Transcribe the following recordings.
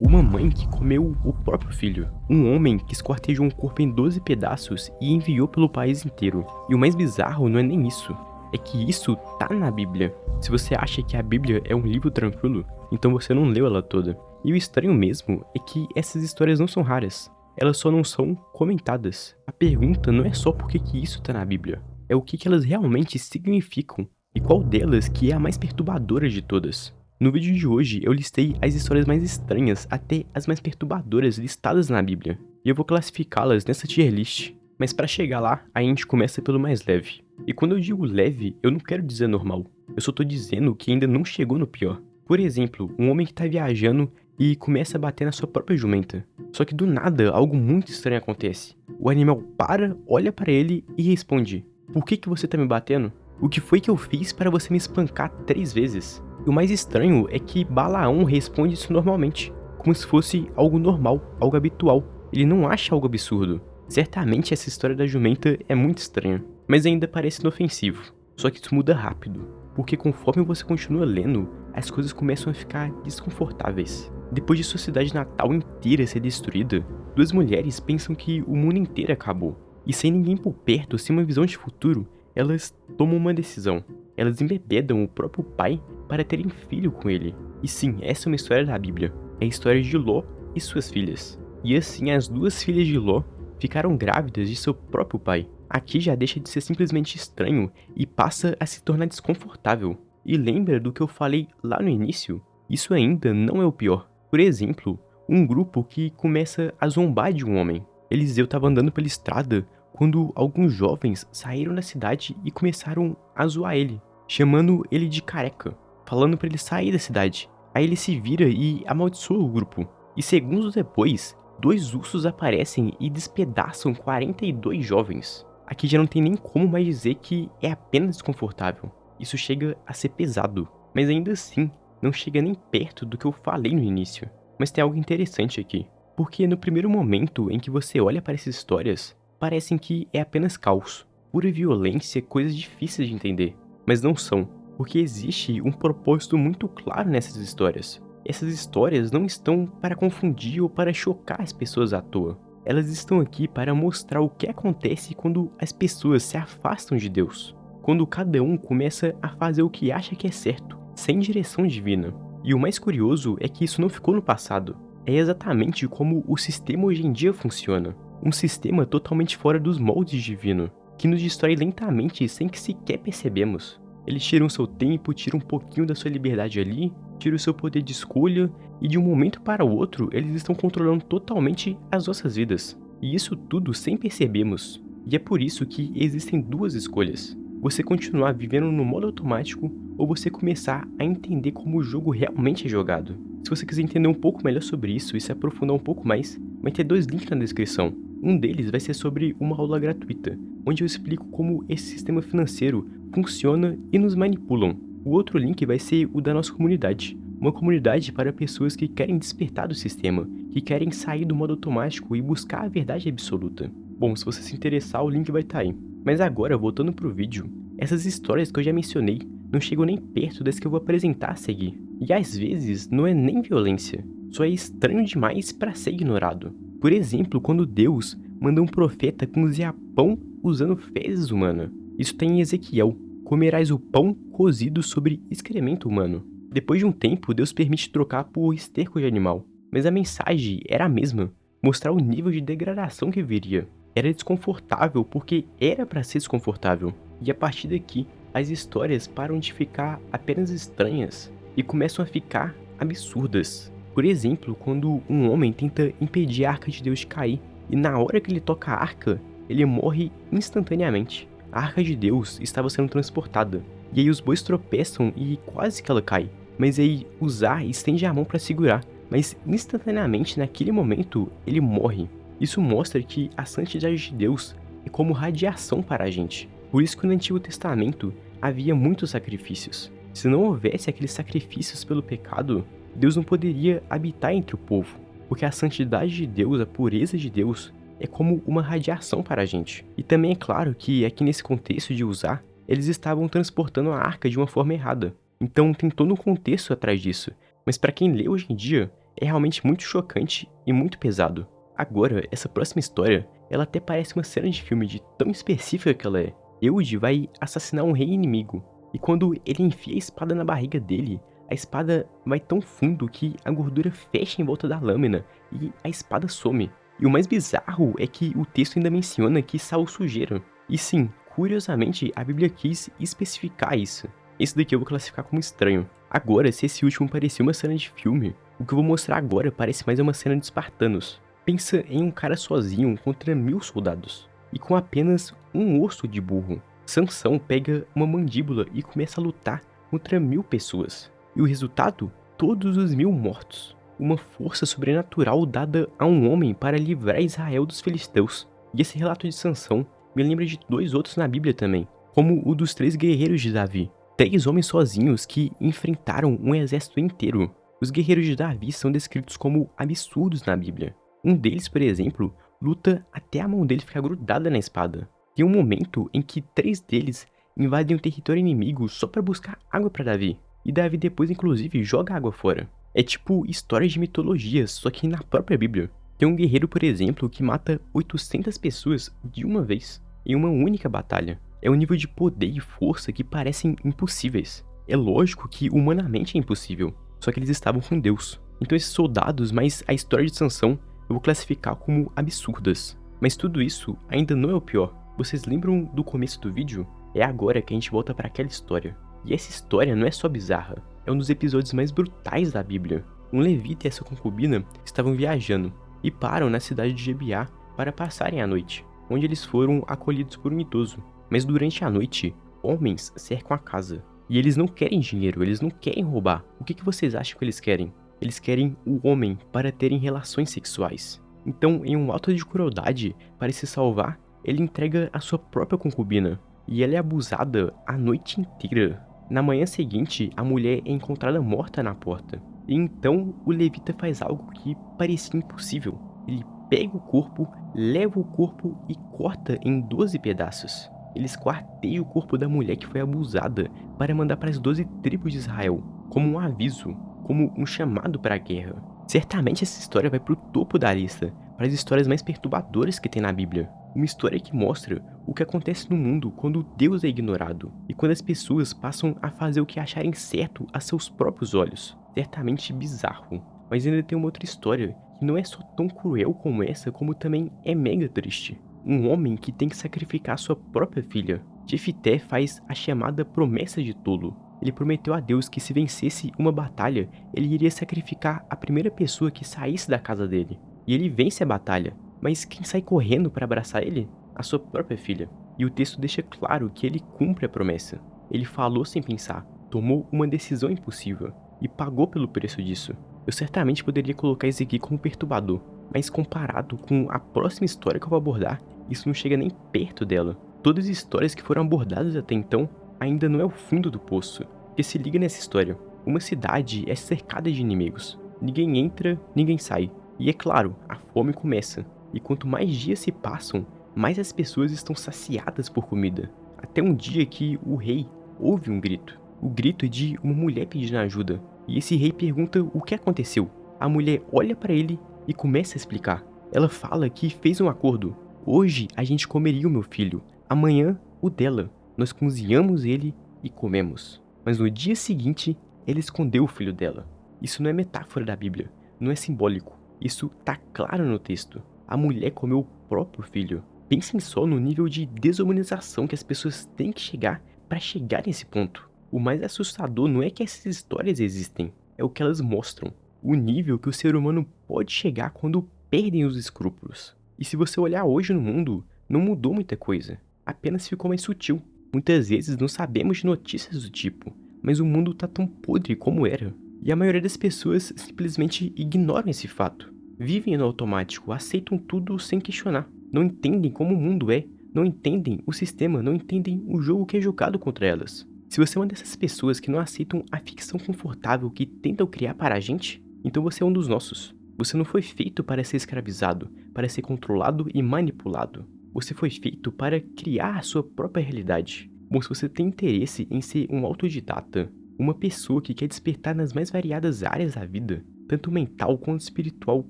Uma mãe que comeu o próprio filho. Um homem que esquartejou um corpo em 12 pedaços e enviou pelo país inteiro. E o mais bizarro não é nem isso. É que isso tá na Bíblia. Se você acha que a Bíblia é um livro tranquilo, então você não leu ela toda. E o estranho mesmo é que essas histórias não são raras. Elas só não são comentadas. A pergunta não é só por que isso tá na Bíblia. É o que elas realmente significam. E qual delas que é a mais perturbadora de todas. No vídeo de hoje, eu listei as histórias mais estranhas até as mais perturbadoras listadas na Bíblia, e eu vou classificá-las nessa tier list. Mas para chegar lá, a gente começa pelo mais leve. E quando eu digo leve, eu não quero dizer normal, eu só tô dizendo que ainda não chegou no pior. Por exemplo, um homem que tá viajando e começa a bater na sua própria jumenta. Só que do nada, algo muito estranho acontece. O animal para, olha para ele e responde: "Por que você tá me batendo? O que foi que eu fiz para você me espancar 3 vezes?" E o mais estranho é que Balaão responde isso normalmente, como se fosse algo normal, algo habitual. Ele não acha algo absurdo. Certamente essa história da jumenta é muito estranha, mas ainda parece inofensivo. Só que isso muda rápido, porque conforme você continua lendo, as coisas começam a ficar desconfortáveis. Depois de sua cidade natal inteira ser destruída, duas mulheres pensam que o mundo inteiro acabou. E sem ninguém por perto, sem uma visão de futuro, elas tomam uma decisão. Elas embebedam o próprio pai para terem filho com ele. E sim, essa é uma história da Bíblia. É a história de Ló e suas filhas. E assim, as duas filhas de Ló ficaram grávidas de seu próprio pai. Aqui já deixa de ser simplesmente estranho e passa a se tornar desconfortável. E lembra do que eu falei lá no início? Isso ainda não é o pior. Por exemplo, um grupo que começa a zombar de um homem. Eliseu estava andando pela estrada quando alguns jovens saíram da cidade e começaram a zoar ele, chamando ele de careca, falando para ele sair da cidade. Aí ele se vira e amaldiçoa o grupo. E segundos depois, 2 ursos aparecem e despedaçam 42 jovens. Aqui já não tem nem como mais dizer que é apenas desconfortável. Isso chega a ser pesado, mas ainda assim, não chega nem perto do que eu falei no início. Mas tem algo interessante aqui, porque no primeiro momento em que você olha para essas histórias, parecem que é apenas caos, pura violência, coisas difíceis de entender. Mas não são, porque existe um propósito muito claro nessas histórias. Essas histórias não estão para confundir ou para chocar as pessoas à toa. Elas estão aqui para mostrar o que acontece quando as pessoas se afastam de Deus. Quando cada um começa a fazer o que acha que é certo, sem direção divina. E o mais curioso é que isso não ficou no passado. É exatamente como o sistema hoje em dia funciona. Um sistema totalmente fora dos moldes divino, que nos destrói lentamente sem que sequer percebemos. Eles tiram seu tempo, tiram um pouquinho da sua liberdade ali, tiram o seu poder de escolha, e de um momento para o outro eles estão controlando totalmente as nossas vidas. E isso tudo sem percebermos. E é por isso que existem duas escolhas. Você continuar vivendo no modo automático, ou você começar a entender como o jogo realmente é jogado. Se você quiser entender um pouco melhor sobre isso e se aprofundar um pouco mais, vai ter 2 links na descrição. Um deles vai ser sobre uma aula gratuita, onde eu explico como esse sistema financeiro funciona e nos manipulam. O outro link vai ser o da nossa comunidade. Uma comunidade para pessoas que querem despertar do sistema, que querem sair do modo automático e buscar a verdade absoluta. Bom, se você se interessar, o link vai estar aí. Mas agora, voltando pro vídeo, essas histórias que eu já mencionei não chegam nem perto das que eu vou apresentar a seguir. E às vezes não é nem violência, só é estranho demais para ser ignorado. Por exemplo, quando Deus manda um profeta cozinhar pão usando fezes humanas. Isso tem em Ezequiel: comerás o pão cozido sobre excremento humano. Depois de um tempo, Deus permite trocar por esterco de animal, mas a mensagem era a mesma: mostrar o nível de degradação que viria. Era desconfortável porque era para ser desconfortável. E a partir daqui, as histórias param de ficar apenas estranhas e começam a ficar absurdas. Por exemplo, quando um homem tenta impedir a arca de Deus de cair, e na hora que ele toca a arca, ele morre instantaneamente. A arca de Deus estava sendo transportada, e aí os bois tropeçam e quase que ela cai. Mas aí Uzá estende a mão para segurar, mas instantaneamente naquele momento ele morre. Isso mostra que a santidade de Deus é como radiação para a gente. Por isso que no Antigo Testamento havia muitos sacrifícios. Se não houvesse aqueles sacrifícios pelo pecado, Deus não poderia habitar entre o povo, porque a santidade de Deus, a pureza de Deus, é como uma radiação para a gente. E também é claro que aqui nesse contexto de Uzá, eles estavam transportando a arca de uma forma errada. Então tem todo um contexto atrás disso. Mas para quem lê hoje em dia, é realmente muito chocante e muito pesado. Agora, essa próxima história, ela até parece uma cena de filme de tão específica que ela é. Eude vai assassinar um rei inimigo, e quando ele enfia a espada na barriga dele, a espada vai tão fundo que a gordura fecha em volta da lâmina e a espada some. E o mais bizarro é que o texto ainda menciona que Saul sujeira. E sim, curiosamente, a Bíblia quis especificar isso. Esse daqui eu vou classificar como estranho. Agora, se esse último parecia uma cena de filme, o que eu vou mostrar agora parece mais uma cena de espartanos. Pensa em um cara sozinho contra 1000 soldados, e com apenas um osso de burro. Sansão pega uma mandíbula e começa a lutar contra 1000 pessoas. E o resultado? Todos os 1000 mortos. Uma força sobrenatural dada a um homem para livrar Israel dos filisteus. E esse relato de Sansão me lembra de 2 outros na Bíblia também, como o dos 3 guerreiros de Davi. 3 homens sozinhos que enfrentaram um exército inteiro. Os guerreiros de Davi são descritos como absurdos na Bíblia. Um deles, por exemplo, luta até a mão dele ficar grudada na espada. Tem um momento em que 3 deles invadem o território inimigo só para buscar água para Davi. E Davi depois, inclusive, joga a água fora. É tipo história de mitologia, só que na própria Bíblia. Tem um guerreiro, por exemplo, que mata 800 pessoas de uma vez, em uma única batalha. É um nível de poder e força que parecem impossíveis. É lógico que humanamente é impossível, só que eles estavam com Deus. Então esses soldados, mais a história de Sansão, eu vou classificar como absurdas. Mas tudo isso ainda não é o pior. Vocês lembram do começo do vídeo? É agora que a gente volta para aquela história. E essa história não é só bizarra, é um dos episódios mais brutais da Bíblia. Um levita e essa concubina estavam viajando e param na cidade de Gebiá para passarem a noite, onde eles foram acolhidos por um idoso. Mas durante a noite, homens cercam a casa. E eles não querem dinheiro, eles não querem roubar. O que vocês acham que eles querem? Eles querem o homem para terem relações sexuais. Então, em um ato de crueldade, para se salvar, ele entrega a sua própria concubina. E ela é abusada a noite inteira. Na manhã seguinte, a mulher é encontrada morta na porta. E então, o levita faz algo que parecia impossível. Ele pega o corpo, leva o corpo e corta em 12 pedaços. Eles quarteiam o corpo da mulher que foi abusada para mandar para as 12 tribos de Israel, como um aviso, como um chamado para a guerra. Certamente essa história vai para o topo da lista, para as histórias mais perturbadoras que tem na Bíblia. Uma história que mostra o que acontece no mundo quando Deus é ignorado e quando as pessoas passam a fazer o que acharem certo a seus próprios olhos. Certamente bizarro. Mas ainda tem uma outra história que não é só tão cruel como essa, como também é mega triste. Um homem que tem que sacrificar sua própria filha. Jefité faz a chamada promessa de tolo. Ele prometeu a Deus que se vencesse uma batalha, ele iria sacrificar a primeira pessoa que saísse da casa dele. E ele vence a batalha, mas quem sai correndo para abraçar ele? A sua própria filha. E o texto deixa claro que ele cumpre a promessa. Ele falou sem pensar, tomou uma decisão impossível e pagou pelo preço disso. Eu certamente poderia colocar isso aqui como perturbador, mas comparado com a próxima história que eu vou abordar, isso não chega nem perto dela. Todas as histórias que foram abordadas até então ainda não é o fundo do poço. Porque se liga nessa história, uma cidade é cercada de inimigos. Ninguém entra, ninguém sai. E é claro, a fome começa. E quanto mais dias se passam, mais as pessoas estão saciadas por comida. Até um dia que o rei ouve um grito. O grito é de uma mulher pedindo ajuda. E esse rei pergunta o que aconteceu. A mulher olha para ele e começa a explicar. Ela fala que fez um acordo. Hoje a gente comeria o meu filho, amanhã o dela. Nós cozinhamos ele e comemos. Mas no dia seguinte, ela escondeu o filho dela. Isso não é metáfora da Bíblia, não é simbólico. Isso tá claro no texto. A mulher comeu o próprio filho. Pensem só no nível de desumanização que as pessoas têm que chegar para chegar nesse ponto. O mais assustador não é que essas histórias existem, é o que elas mostram. O nível que o ser humano pode chegar quando perdem os escrúpulos. E se você olhar hoje no mundo, não mudou muita coisa, apenas ficou mais sutil. Muitas vezes não sabemos de notícias do tipo, mas o mundo tá tão podre como era. E a maioria das pessoas simplesmente ignoram esse fato. Vivem no automático, aceitam tudo sem questionar. Não entendem como o mundo é, não entendem o sistema, não entendem o jogo que é jogado contra elas. Se você é uma dessas pessoas que não aceitam a ficção confortável que tentam criar para a gente, então você é um dos nossos. Você não foi feito para ser escravizado, para ser controlado e manipulado. Você foi feito para criar a sua própria realidade. Bom, se você tem interesse em ser um autodidata, uma pessoa que quer despertar nas mais variadas áreas da vida, tanto mental quanto espiritual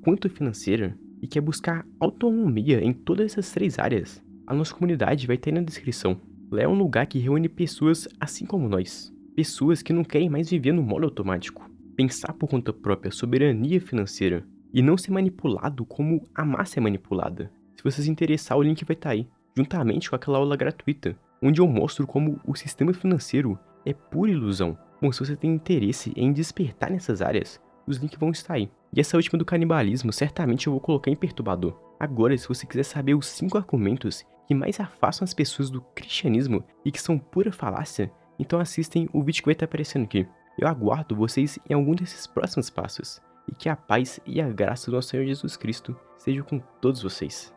quanto financeira, e quer buscar autonomia em todas essas 3 áreas, a nossa comunidade vai estar aí na descrição. Lá é um lugar que reúne pessoas assim como nós. Pessoas que não querem mais viver no modo automático, pensar por conta própria, soberania financeira, e não ser manipulado como a massa é manipulada. Se você se interessar, o link vai estar aí, juntamente com aquela aula gratuita, onde eu mostro como o sistema financeiro é pura ilusão. Bom, se você tem interesse em despertar nessas áreas, os links vão estar aí. E essa última do canibalismo, certamente eu vou colocar em perturbador. Agora, se você quiser saber os 5 argumentos que mais afastam as pessoas do cristianismo e que são pura falácia, então assistem o vídeo que vai estar aparecendo aqui. Eu aguardo vocês em algum desses próximos passos. E que a paz e a graça do nosso Senhor Jesus Cristo sejam com todos vocês.